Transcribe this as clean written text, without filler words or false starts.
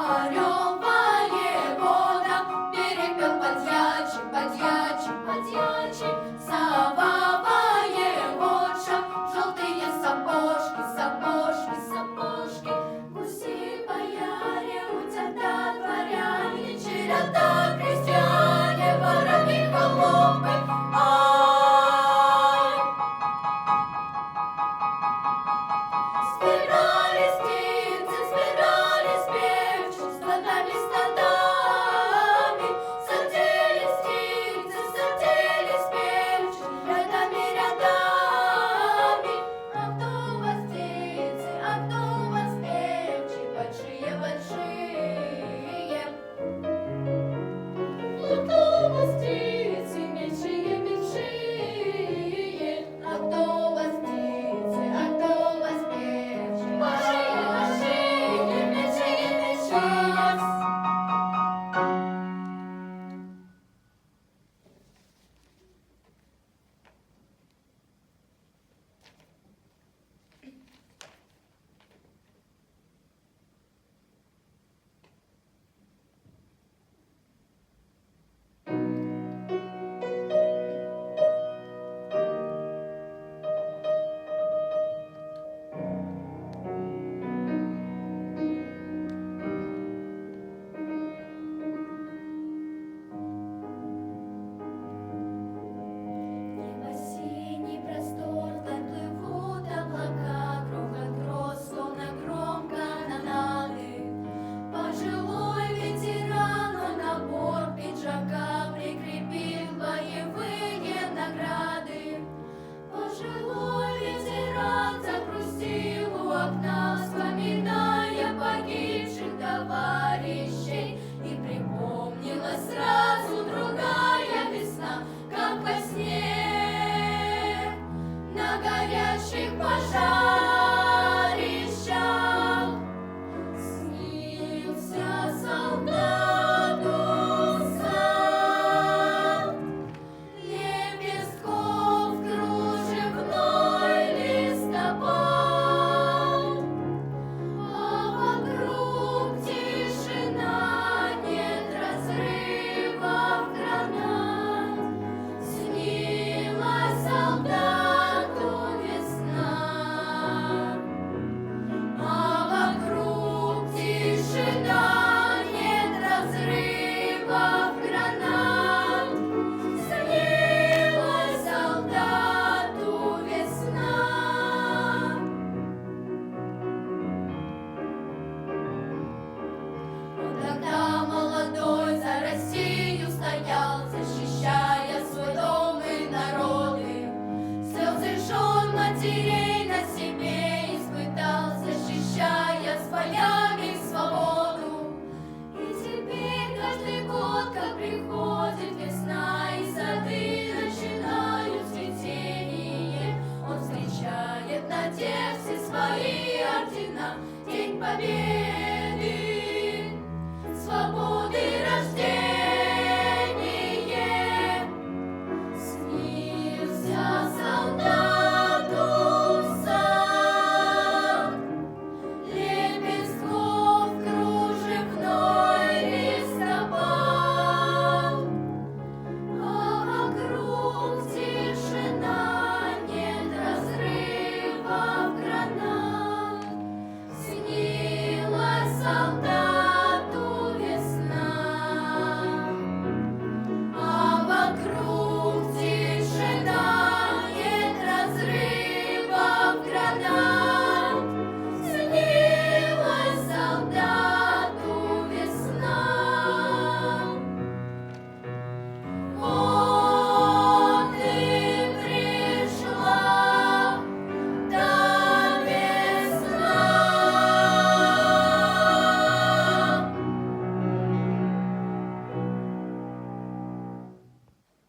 орел воевода, перепел подьячий, подьячий, подьячий. Сова воеводша, желтые сапожки, сапожки, сапожки. Гуси бояре, утята дворяне, череда крестьяне, воробьи холопы. Ай! Собирались птицы, собирались певчи, стадами, стадами. Садились птицы, садились певчи, рядами, рядами. А кто у вас птицы, а кто у вас певчи, большие, большие? А кто у вас птицы, меньшие, меньшие? А кто у вас птицы, а кто у вас певчи, большие, большие, меньшие, меньшие? Небо синий простор, вдаль плывут облака, грохот гроз, словно гром канонады. Пожилой ветеран, он на борт пиджака прикрепил боевые награды. Пожилой ветеран загрустил у окна, вспоминая погибших товарищей, и припомнилась сразу другая весна, как во сне на горящих пожарищах. Снился солдату сад лепестков кружевной листопад, а вокруг тишина, нет разрывов гранат. Снилась солдату весна, а вокруг тишина, нет разрывов гранат. Снилась солдату весна. Он тогда молодой за Россию стоял, защищая свой дом и народы. Слезы жен матерей на себе испытал, защищая с боями свободу. И теперь каждый год, как приходит весна, и сады начинают цветение, он встречает на все свои ордена. День Победы